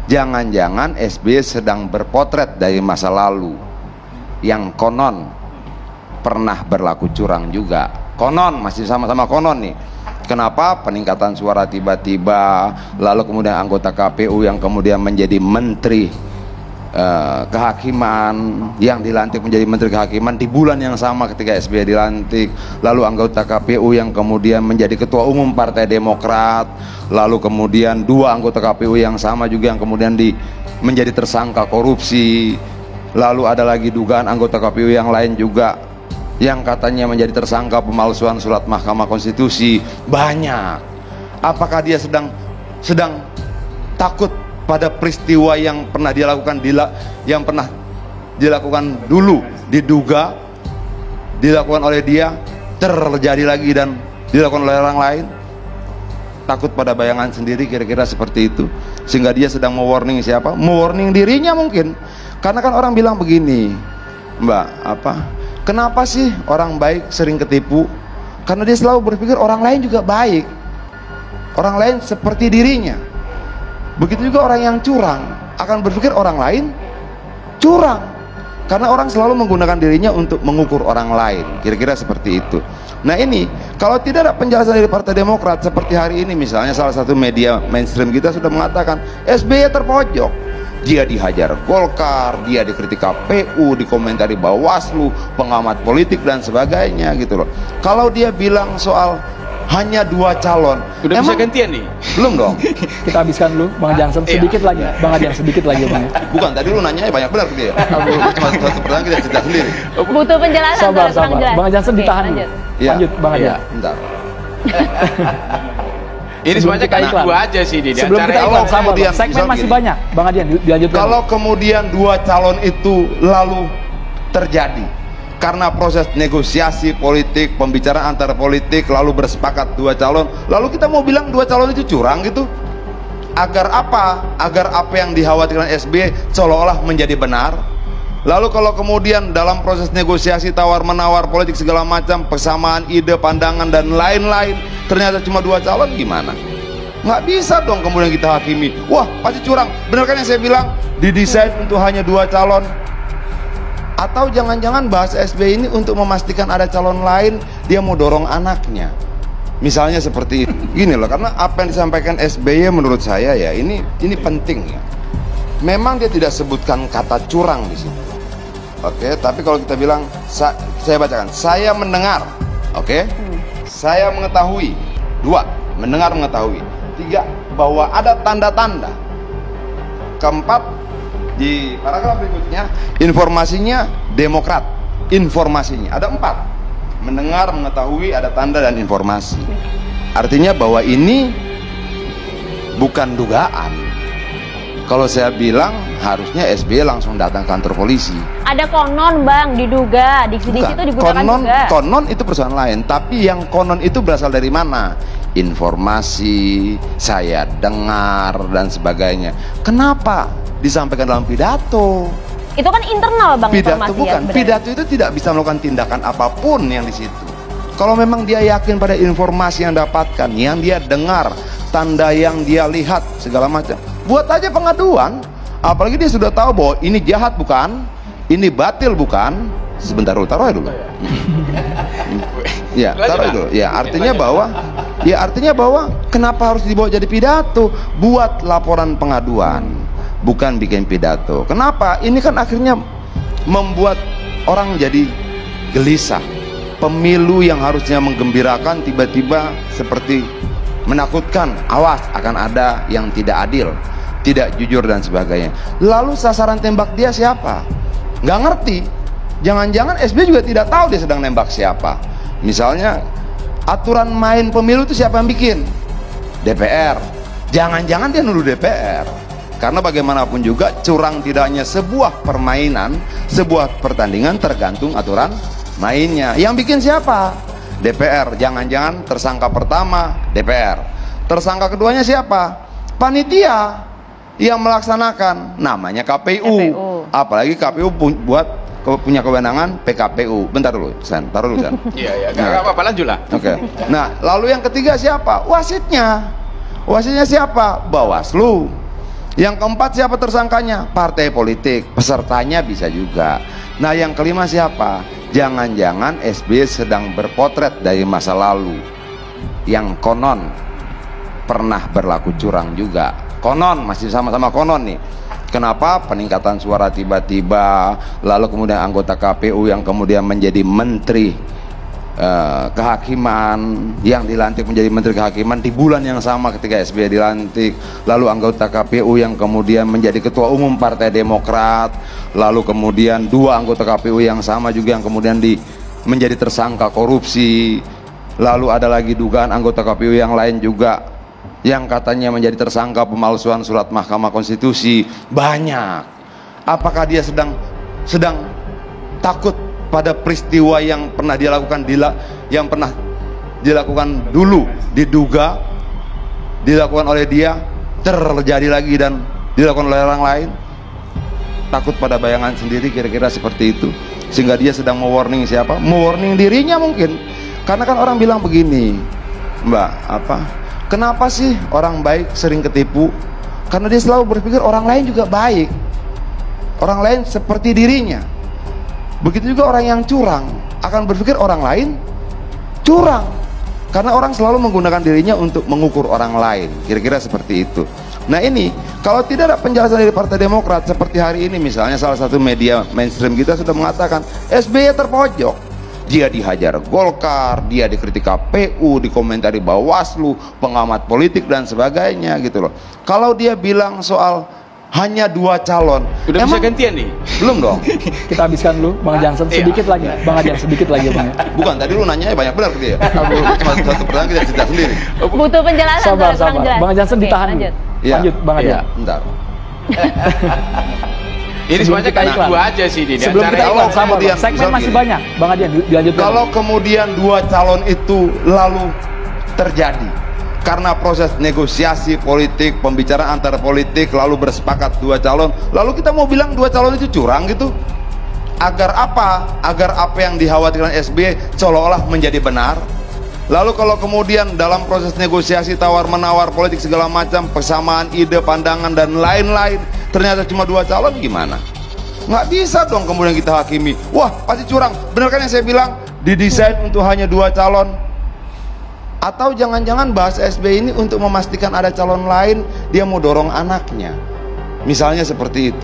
Jangan-jangan SBY sedang berpotret dari masa lalu yang konon pernah berlaku curang juga. Konon, masih sama-sama konon nih. Kenapa peningkatan suara tiba-tiba, lalu kemudian anggota KPU yang kemudian menjadi menteri kehakiman, yang dilantik menjadi menteri kehakiman di bulan yang sama ketika SBY dilantik, lalu anggota KPU yang kemudian menjadi ketua umum Partai Demokrat, lalu kemudian dua anggota KPU yang sama juga yang kemudian menjadi tersangka korupsi, lalu ada lagi dugaan anggota KPU yang lain juga yang katanya menjadi tersangka pemalsuan surat Mahkamah Konstitusi. Banyak. Apakah dia sedang takut pada peristiwa yang pernah dia lakukan, yang pernah dilakukan dulu, dilakukan oleh dia, terjadi lagi dan dilakukan oleh orang lain? Takut pada bayangan sendiri, kira-kira seperti itu, sehingga dia sedang mewarning siapa? Mewarning dirinya mungkin. Karena kan orang bilang begini, Mbak, kenapa sih orang baik sering ketipu? Karena dia selalu berpikir orang lain juga baik, orang lain seperti dirinya. Begitu juga orang yang curang akan berpikir orang lain curang, karena orang selalu menggunakan dirinya untuk mengukur orang lain, kira-kira seperti itu. Nah ini, kalau tidak ada penjelasan dari Partai Demokrat seperti hari ini, misalnya salah satu media mainstream kita sudah mengatakan SBY terpojok, dia dihajar Golkar, dia dikritik KPU, dikomentari Bawaslu, pengamat politik dan sebagainya gitu loh. Kalau dia bilang soal hanya dua calon, udah bisa gantian nih? Belum dong. Kita habiskan dulu Bang Jansen, sedikit lagi Bang Adian, sedikit lagi Bang. Bukan, tadi lu nanyanya banyak benar dia. Cuma satu pertanyaan kita cerita sendiri. Butuh penjelasan. Sabar. Bang Jansen ditahan dulu. Lanjut Bang Adian. Bentar. Ini semuanya kayak gua aja sih di sebelum kita iklan, sabar, segmen masih banyak. Bang Adian, dilanjutkan. Kalau kemudian dua calon itu lalu terjadi karena proses negosiasi politik, pembicaraan antara politik, lalu bersepakat dua calon, lalu kita mau bilang dua calon itu curang gitu? Agar apa? Agar apa yang dikhawatirkan SBY seolah-olah menjadi benar. Lalu kalau kemudian dalam proses negosiasi tawar-menawar politik segala macam, persamaan ide, pandangan dan lain-lain, ternyata cuma dua calon, gimana? Nggak bisa dong kemudian kita hakimi, wah pasti curang. Benar kan yang saya bilang, didesain untuk hanya dua calon? Atau jangan-jangan bahasa SBY ini untuk memastikan ada calon lain, dia mau dorong anaknya, misalnya seperti itu. Gini loh, karena apa yang disampaikan SBY menurut saya ya ini penting ya. Memang dia tidak sebutkan kata curang di situ, oke, tapi kalau kita bilang, saya bacakan, saya mendengar, oke, saya mengetahui, dua, mendengar mengetahui, tiga, bahwa ada tanda-tanda, keempat, di paragraf berikutnya informasinya Demokrat, informasinya ada empat, mendengar, mengetahui, ada tanda dan informasi. Artinya bahwa ini bukan dugaan. Kalau saya bilang harusnya SBY langsung datang kantor polisi. Ada konon Bang, diduga di situ digunakan juga. Konon itu persoalan lain, tapi yang konon itu berasal dari mana? Informasi, saya dengar dan sebagainya. Kenapa disampaikan dalam pidato? Itu kan internal Bang, pidato informasi bukan, ya, pidato itu tidak bisa melakukan tindakan apapun yang di situ. Kalau memang dia yakin pada informasi yang dapatkan, yang dia dengar, tanda yang dia lihat segala macam, buat aja pengaduan. Apalagi dia sudah tahu bahwa ini jahat bukan, ini batil bukan. Sebentar dulu, taruh dulu. Ya, taruh dulu. Ya, artinya bahwa kenapa harus dibawa jadi pidato? Buat laporan pengaduan, bukan bikin pidato. Kenapa? Ini kan akhirnya membuat orang jadi gelisah. Pemilu yang harusnya menggembirakan tiba-tiba seperti menakutkan. Awas, akan ada yang tidak adil, tidak jujur dan sebagainya. Lalu sasaran tembak dia siapa? Nggak ngerti. Jangan-jangan SBY juga tidak tahu dia sedang nembak siapa. Misalnya aturan main pemilu itu siapa yang bikin? DPR. Jangan-jangan dia nuduh DPR. Karena bagaimanapun juga curang tidak hanya sebuah permainan, sebuah pertandingan, tergantung aturan mainnya. Yang bikin siapa? DPR. Jangan-jangan tersangka pertama DPR, tersangka keduanya siapa? Panitia yang melaksanakan, namanya KPU. Apalagi KPU punya kewenangan PKPU. Bentar dulu, Sen, taruh dulu, Sen. Iya, nggak apa-apa, lanjut lah. Oke. Nah, lalu yang ketiga siapa? Wasitnya. Wasitnya siapa? Bawaslu. Yang keempat, siapa tersangkanya? Partai politik, pesertanya bisa juga. Nah, yang kelima siapa? Jangan-jangan SBY sedang berpotret dari masa lalu yang konon pernah berlaku curang juga. Konon, masih sama-sama konon nih. Kenapa peningkatan suara tiba-tiba, lalu kemudian anggota KPU yang kemudian menjadi menteri kehakiman, yang dilantik menjadi menteri kehakiman di bulan yang sama ketika SBY dilantik, lalu anggota KPU yang kemudian menjadi ketua umum Partai Demokrat, lalu kemudian dua anggota KPU yang sama juga yang kemudian menjadi tersangka korupsi, lalu ada lagi dugaan anggota KPU yang lain juga yang katanya menjadi tersangka pemalsuan surat Mahkamah Konstitusi. Banyak. Apakah dia sedang takut pada peristiwa yang pernah dia lakukan, yang pernah dilakukan dulu, dilakukan oleh dia, terjadi lagi dan dilakukan oleh orang lain? Takut pada bayangan sendiri, kira-kira seperti itu. Sehingga dia sedang mewarning siapa? Mewarning dirinya mungkin. Karena kan orang bilang begini, Mbak, kenapa sih orang baik sering ketipu? Karena dia selalu berpikir orang lain juga baik, orang lain seperti dirinya. Begitu juga orang yang curang akan berpikir orang lain curang, karena orang selalu menggunakan dirinya untuk mengukur orang lain. Kira-kira seperti itu. Nah, ini kalau tidak ada penjelasan dari Partai Demokrat seperti hari ini, misalnya salah satu media mainstream kita sudah mengatakan SBY terpojok, dia dihajar Golkar, dia dikritik KPU, dikomentari Bawaslu, pengamat politik dan sebagainya gitu loh. Kalau dia bilang soal hanya dua calon, udah bisa gantian nih? Belum dong. Kita habiskan dulu Bang Jansen, sedikit lagi Bang Adian, sedikit lagi Bang. Bukan, tadi lu nanya banyak benar ke dia. Cuma satu pertanyaan kita cerita sendiri. Butuh penjelasan. Sabar. Jelas. Bang Jansen ditahan. Lanjut Bang Adian. Bentar. Ini semuanya kayak dua aja sih di Sebelum kita iklan, sabar, segmen masih banyak. Bang Adian, dilanjutkan. Kalau kemudian dua calon itu lalu terjadi karena proses negosiasi politik, pembicaraan antara politik, lalu bersepakat dua calon, lalu kita mau bilang dua calon itu curang gitu? Agar apa? Agar apa yang dikhawatirkan SBY seolah-olah menjadi benar. Lalu kalau kemudian dalam proses negosiasi tawar-menawar politik segala macam, persamaan ide, pandangan dan lain-lain, ternyata cuma dua calon, gimana? Nggak bisa dong kemudian kita hakimi, wah pasti curang. Benar kan yang saya bilang, didesain untuk hanya dua calon? Atau jangan-jangan bahasa SBY ini untuk memastikan ada calon lain, dia mau dorong anaknya, misalnya seperti itu.